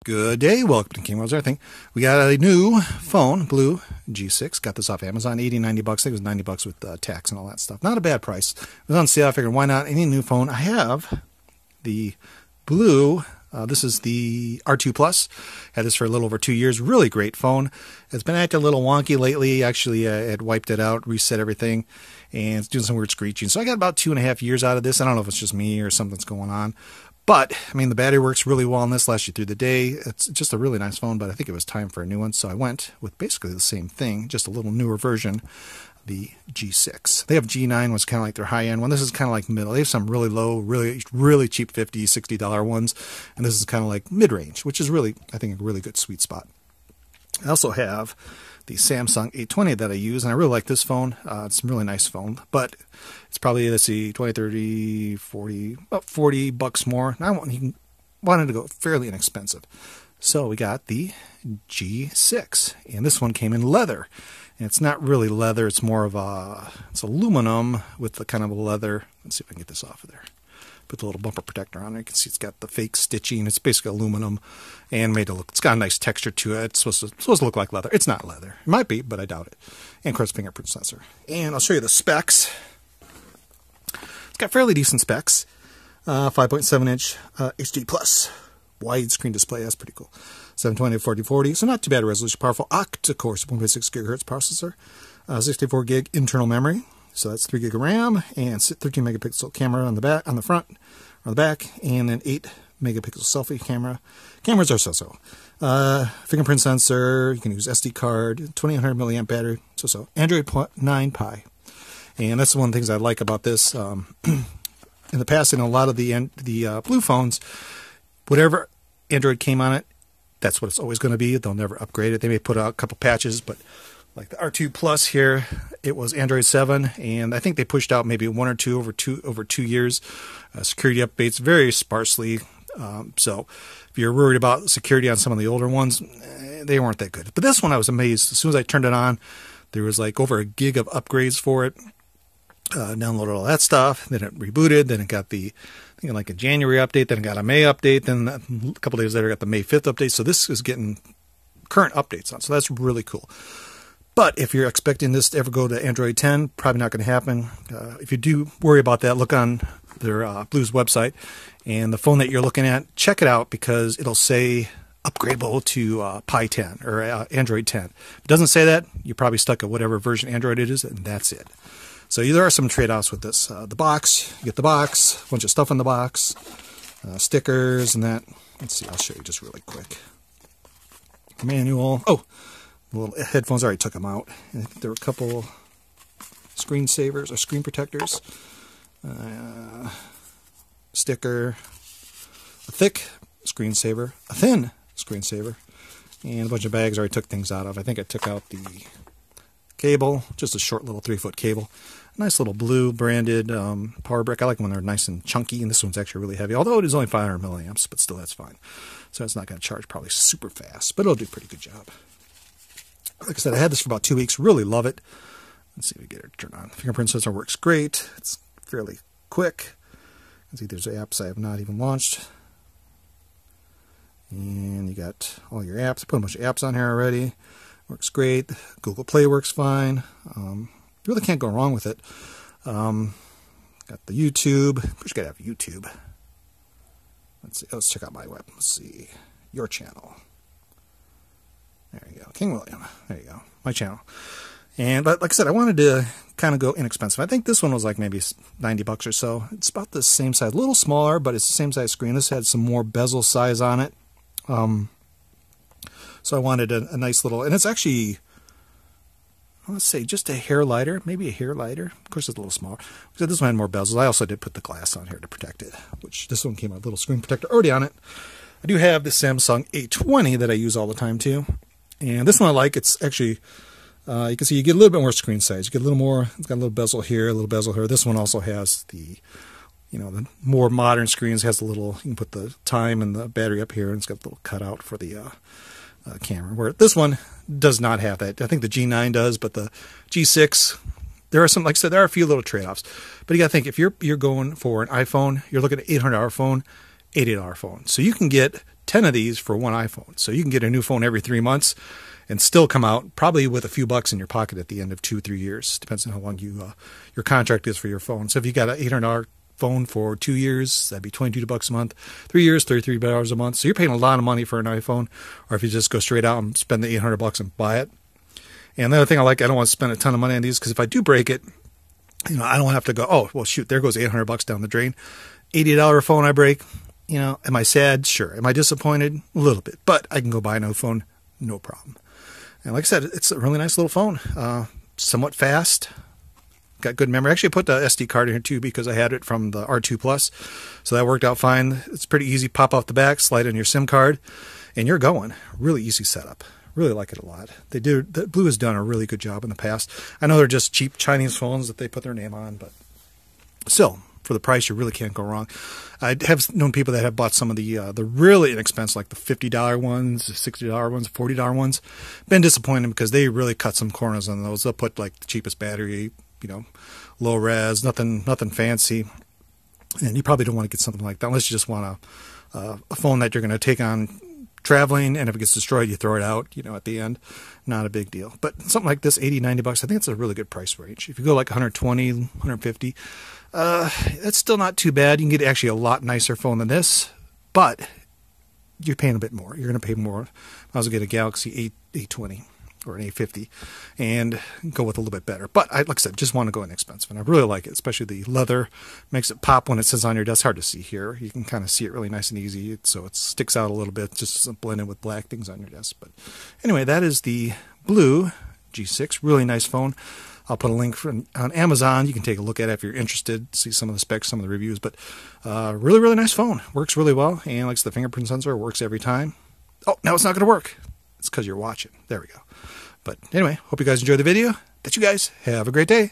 Good day, welcome to kingwilliamruleseverything. We got a new phone, BLU G6. Got this off Amazon, $80, $90. I think it was $90 with tax and all that stuff. Not a bad price. It was on sale. I figured, why not? Any new phone. I have the BLU. This is the R2 Plus. Had this for a little over 2 years. Really great phone. It's been acting a little wonky lately. Actually, I had wiped it out, reset everything, and it's doing some weird screeching. So I got about 2.5 years out of this. I don't know if it's just me or something's going on. But, I mean, the battery works really well on this, lasts you through the day. It's just a really nice phone, but I think it was time for a new one. So I went with basically the same thing, just a little newer version, the G6. They have G9, was kind of like their high-end one. This is kind of like middle. They have some really low, really cheap $50, $60 ones. And this is kind of like mid-range, which is really, I think, a really good sweet spot. I also have the Samsung A20 that I use, and I really like this phone. It's a really nice phone, but it's probably, let's see, 20, 30, 40, about $40 more. And I wanted to go fairly inexpensive. So we got the G6, and this one came in leather. And it's not really leather, it's more of it's aluminum with the kind of a leather. Let's see if I can get this off of there. Put the little bumper protector on it. You can see it's got the fake stitching. It's basically aluminum and made to look. It's got a nice texture to it. It's supposed to look like leather. It's not leather. It might be, but I doubt it. And of course, fingerprint sensor. And I'll show you the specs. It's got fairly decent specs. 5.7-inch HD plus widescreen display. That's pretty cool. 720 to 4040. So not too bad resolution. Powerful octa-core 1.6 gigahertz processor. 64 gig internal memory. So that's 3 gig of RAM and 13 megapixel camera on the back, on the front, or the back, and then 8 megapixel selfie camera. Cameras are so-so. Fingerprint sensor. You can use SD card. 2800 milliamp battery. So-so. Android 9 Pie. And that's one of the things I like about this. In the past, in a lot of the BLU phones, whatever Android came on it, that's what it's always going to be. They'll never upgrade it. They may put out a couple patches, but like the R2 Plus here, it was Android 7, and I think they pushed out maybe one or two over 2 years. Security updates very sparsely. So if you're worried about security on some of the older ones, they weren't that good. But this one, I was amazed. As soon as I turned it on, there was like over a gig of upgrades for it. Downloaded all that stuff. Then it rebooted. Then it got the, I think like a January update. Then it got a May update. Then a couple days later, it got the May 5th update. So this is getting current updates on. So that's really cool. But if you're expecting this to ever go to Android 10, probably not going to happen. If you do worry about that, look on their BLU's website. And the phone that you're looking at, check it out because it'll say upgradable to Pi 10 or Android 10. If it doesn't say that, you're probably stuck at whatever version Android it is, and that's it. So there are some trade-offs with this. The box, you get the box, a bunch of stuff in the box, stickers and that. Let's see, I'll show you just really quick. Manual. Oh! The little headphones, I already took them out. I think there were a couple screen savers or screen protectors. Sticker, a thick screensaver, a thin screensaver, and a bunch of bags I already took things out of. I think I took out the cable, just a short little 3-foot cable. A nice little BLU branded power brick. I like them when they're nice and chunky, and this one's actually really heavy, although it is only 500 milliamps, but still that's fine. So it's not going to charge probably super fast, but it'll do a pretty good job. Like I said, I had this for about 2 weeks. Really love it. Let's see if we get it turned on. Fingerprint sensor works great. It's fairly quick. You can see there's apps I have not even launched. And you got all your apps. I put a bunch of apps on here already. Works great. Google Play works fine. You really can't go wrong with it. Got the YouTube. Of course, you got to have YouTube. Let's see. Let's check out my web. Let's see. Your channel. There you go. King William. There you go. My channel. And but like I said, I wanted to kind of go inexpensive. I think this one was like maybe $90 or so. It's about the same size. A little smaller, but it's the same size screen. This had some more bezel size on it. So I wanted a nice little, and it's actually, let's say, just a hair lighter. Maybe a hair lighter. Of course, it's a little smaller. So this one had more bezels. I also did put the glass on here to protect it, which this one came with a little screen protector already on it. I do have the Samsung A20 that I use all the time too. And this one I like. It's actually, you can see you get a little bit more screen size. You get a little more, it's got a little bezel here, a little bezel here. This one also has the, the more modern screens, has a little, you can put the time and the battery up here, and it's got a little cutout for the camera. Where this one does not have that. I think the G9 does, but the G6, there are some, like I said, there are a few little trade-offs. But you got to think, if you're going for an iPhone, you're looking at an $800 phone, $80 phone. So you can get 10 of these for one iPhone. So you can get a new phone every 3 months and still come out probably with a few bucks in your pocket at the end of 2 or 3 years. Depends on how long your contract is for your phone. So if you got an $800 phone for 2 years, that'd be $22 a month. 3 years, $33 a month. So you're paying a lot of money for an iPhone. Or if you just go straight out and spend the $800 and buy it. And the other thing I don't want to spend a ton of money on these, because if I do break it, I don't have to go, oh, well, shoot, there goes $800 down the drain. $80 phone I break, am I sad? Sure. Am I disappointed? A little bit. But I can go buy another phone, no problem. And like I said, it's a really nice little phone. Somewhat fast. Got good memory. Actually, I put the SD card in here too because I had it from the R2 Plus. So that worked out fine. It's pretty easy. Pop off the back, slide in your SIM card, and you're going. Really easy setup. Really like it a lot. BLU has done a really good job in the past. I know they're just cheap Chinese phones that they put their name on, but still, for the price, you really can't go wrong. I have known people that have bought some of the really inexpensive, like the $50 ones, the $60 ones, $40 ones. Been disappointed because they really cut some corners on those. They'll put like the cheapest battery, low res, nothing fancy. And you probably don't want to get something like that unless you just want a phone that you're going to take on traveling, and if it gets destroyed, you throw it out, at the end. Not a big deal. But something like this, $80, $90, I think it's a really good price range. If you go like 120, 150, that's still not too bad. You can get actually a lot nicer phone than this, but you're paying a bit more. You're going to pay more. I was going to get a Galaxy A20 or an A50 and go with a little bit better. But like I said, just want to go inexpensive, and I really like it, especially the leather. Makes it pop when it sits on your desk. Hard to see here. You can kind of see it really nice and easy, so it sticks out a little bit, just doesn't blend in with black things on your desk. But anyway, that is the BLU G6. Really nice phone. I'll put a link on Amazon. You can take a look at it if you're interested, see some of the specs, some of the reviews. But really, really nice phone. Works really well, and like the fingerprint sensor works every time. Oh, now it's not going to work. It's because you're watching. There we go. But anyway, hope you guys enjoyed the video. That you guys have a great day.